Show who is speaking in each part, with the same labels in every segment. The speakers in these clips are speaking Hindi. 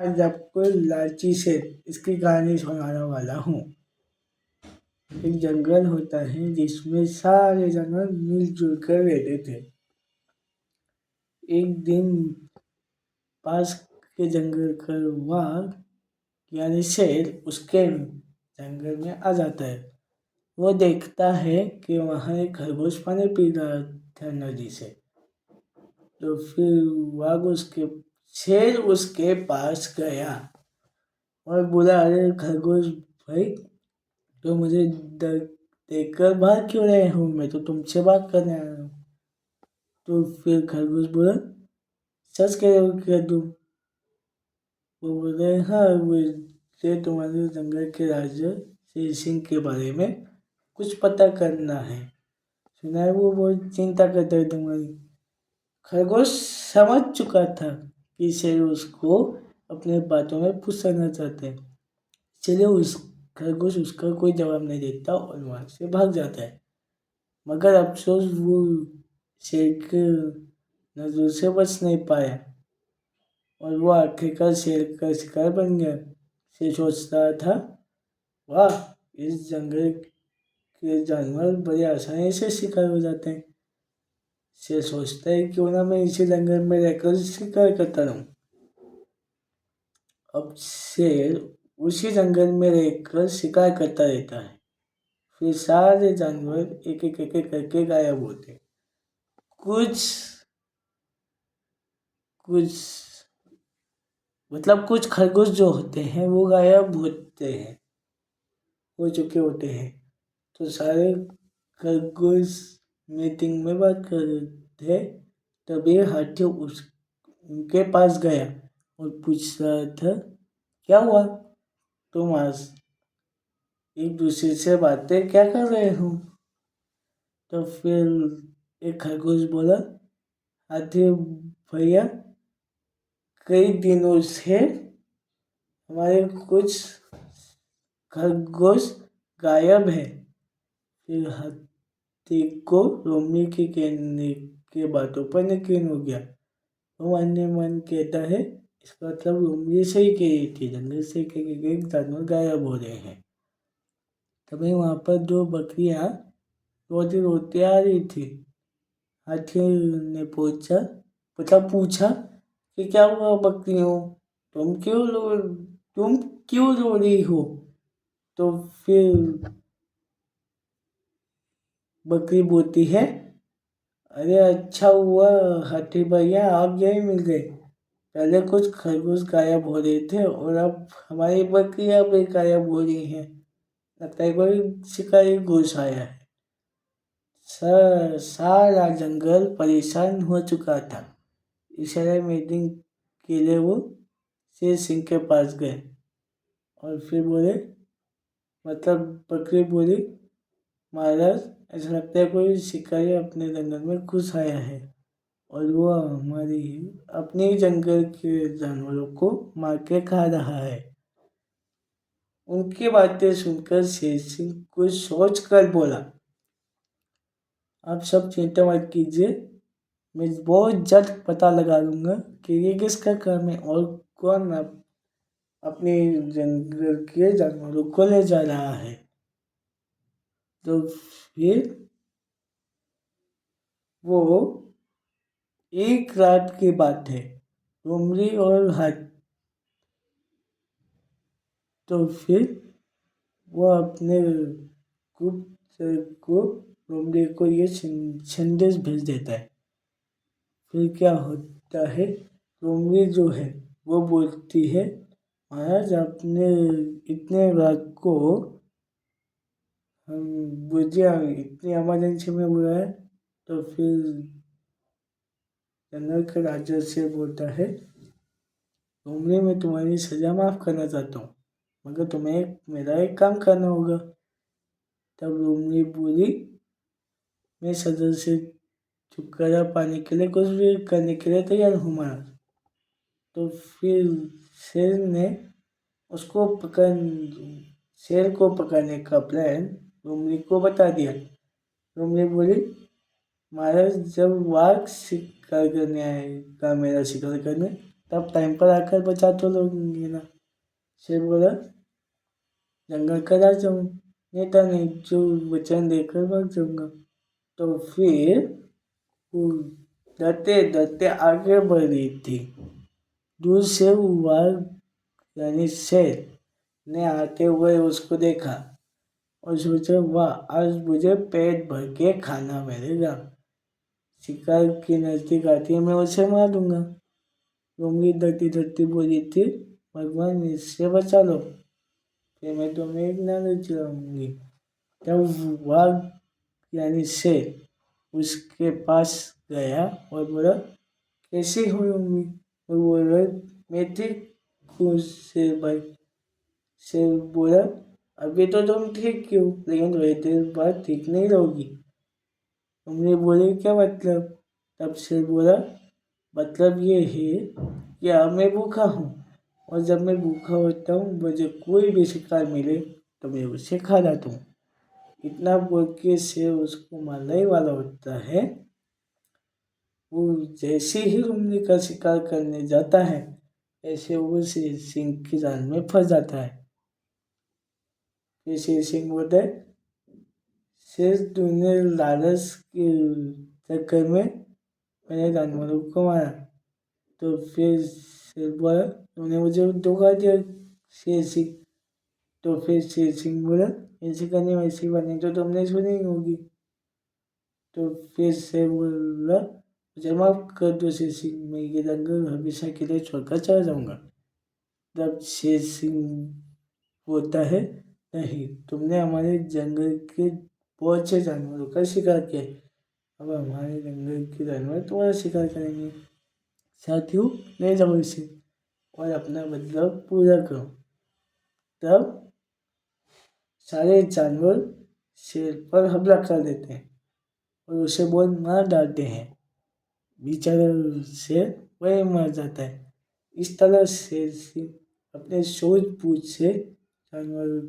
Speaker 1: आज आपको लालची शेर इसकी कहानी सुनाने वाला हूँ। एक जंगल होता है जिसमें सारे जानवर मिलजुल कर रहते थे। एक दिन पास के जंगल का वाघ यानी शेर उसके जंगल में आ जाता है। वो देखता है कि वहाँ एक खरगोश पानी पी रहा था नदी से। तो फिर शेर उसके पास गया और बोला, अरे खरगोश भाई, तो मुझे देखकर भाग क्यों रहे हो? मैं तो तुमसे बात करने आया हूँ। तो फिर खरगोश बोला, सच कह रहे हो क्या तुम? वो बोल रहे, हाँ, मुझे तुम्हारे जंगल के राजा शेर सिंह के बारे में कुछ पता करना है। सुना है वो बहुत चिंता करता है तुम्हारी। खरगोश समझ चुका था कि शेर उसको अपने बातों में फंसाना चाहते हैं। चलिए खरगोश उसका कोई जवाब नहीं देता और वहाँ से भाग जाता है। मगर अफसोस वो शेर के नजरों से बच नहीं पाया और वो आखिरकार शेर का शिकार बन गया। शेर सोचता था, वाह, इस जंगल के जानवर बड़ी आसानी से शिकार हो जाते हैं। शेर सोचता है क्यों ना मैं इसी जंगल में रहकर शिकार करता रहूं। अब शेर उसी जंगल में रहकर शिकार करता रहता है। फिर सारे जानवर एक एक करके गायब होते। कुछ कुछ कुछ खरगोश जो होते हैं वो गायब होते हैं, हो चुके होते हैं। तो सारे खरगोश मीटिंग में बात कर रहे थे। तभी हाथी उनके पास गया और पूछ रहा था, क्या हुआ? तुम आज एक दूसरे से बातें क्या कर रहे हो? तो फिर एक खरगोश बोला, हाथी भैया, कई दिनों से हमारे कुछ खरगोश गायब है। फिर हाथी को रोमनी के कहने के बातों पर यकीन हो गया। वो मन ही मन कहता है, इसका मतलब रोमनी सही कह रही थी, जंगल से एक जानवर गायब हो रहे हैं। तभी वहाँ पर दो बकरियाँ रोती रोती आ रही थी। हाथी ने पूछा कि क्या हुआ बकरियों, तुम क्यों रो रही हो? तो फिर बकरी बोलती है, अरे अच्छा हुआ हाथी भैया, आप यही मिल गए। पहले कुछ खरगोश गायब हो रहे थे और अब हमारी बकरियां भी गायब हो रही हैं। लगता है कोई शिकारी घुस आया है। सारा जंगल परेशान हो चुका था। इशारे मीटिंग के लिए वो शेर सिंह के पास गए और फिर बोले, बकरी बोली, महाराज, ऐसा लगता है कोई शिकारी अपने जंगल में घुस आया है और वो हमारी अपने जंगल के जानवरों को मार के खा रहा है। उनकी बातें सुनकर शेर सिंह कुछ सोच कर बोला, आप सब चिंता मत कीजिए, मैं बहुत जल्द पता लगा लूंगा कि ये किसका काम है और कौन अपने जंगल के जानवरों को ले जा रहा है। तो फिर वो एक रात की बात है, लोमड़ी और हाथी। तो फिर वो अपने गुप्त को लोमड़ी को ये संदेश भेज देता है। फिर क्या होता है, लोमड़ी जो है वो बोलती है, महाराज, आपने इतने रात को हम बुझिया इतनी इमरजेंसी में बुलाया। तो फिर जंगल का राजा से बोलता है, लोमड़ी, मैं तुम्हारी सजा माफ करना चाहता हूँ, मगर तुम्हें मेरा एक काम करना होगा। तब लोमड़ी बोली, मैं सजा से छुटकारा पाने के लिए कुछ भी करने के लिए तैयार हूँ महाराज। तो फिर शेर ने उसको पकड़ शेर को पकड़ने का प्लान लोमड़ी को बता दिया। लोमड़ी बोली, महाराज, जब वाघ शिकार करने आएगा मेरा शिकार करने, तब टाइम पर आकर बचा तो लोगे ना। शेर बोला, जंगल का राजा हूँ, नेता नहीं जो वचन देकर भाग जाऊंगा। तो फिर वो डरते डरते आगे बढ़ रही थी। दूर से वाघ यानी शेर ने आते हुए उसको देखा और सोचा, वाह, आज मुझे पेट भर के खाना मिलेगा। शिकार के नजदीक आती है मैं उसे मार दूंगा। लूंगी डरती डरती बोली थी, भगवान इससे बचा लो, फिर मैं तुम्हें एक नारे चलाऊंगी। तब वाघ यानी शेर उसके पास गया और बोला, कैसी हुई होंगी? वो बोला, मैं ठीक हूँ शेर भाई। शेर बोला, अभी तो तुम ठीक क्यों, लेकिन थोड़ी देर बाद ठीक नहीं रहोगी। तुमने बोले क्या मतलब? तब शेर बोला, मतलब ये है कि अब मैं भूखा हूँ और जब मैं भूखा होता हूँ मुझे कोई भी शिकार मिले तो मैं उसे खा जाता हूँ। इतना बोल के शेर उसको मारने ही वाला होता है। वो जैसे ही उम्र का शिकार करने जाता है ऐसे वो शेर सिंह की जाल में फंस जाता है। फिर शेर सिंह बोलता है, शेर तूने लालच के चक्कर में मेरे जानवरों को मारा। तो फिर शेर बोला, तूने मुझे धोखा दिया शेर सिंह। तो फिर शेर सिंह बोला, ऐसे करने वैसी बातें तो तुमने सुनी ही होगी। तो फिर शेर बोला, मुझे माफ कर दो शेर सिंह, मैं ये जंगल हमेशा के लिए छोड़कर चला जाऊंगा। तब शेर सिंह बोलता है, नहीं, तुमने हमारे जंगल के बहुत से जानवरों का शिकार किया है, अब हमारे जंगल के जानवर तुम्हारा शिकार करेंगे। साथियों, ले जाओ इसे और अपना बदलाव पूरा करो। तब सारे जानवर शेर पर हमला कर देते हैं और उसे बहुत मार डालते हैं। बेचारा शेर वही मर जाता है। इस तरह शेर सिंह अपने सूझबूझ से जानवरों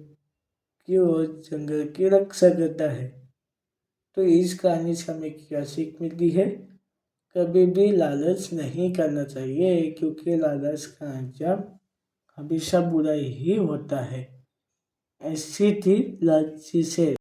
Speaker 1: की और जंगल की रक्षा करता है। तो इस कहानी से हमें क्या सीख मिलती है? कभी भी लालच नहीं करना चाहिए, क्योंकि लालच का अंजाम हमेशा बुरा ही होता है। ऐसी थी लालची शेर।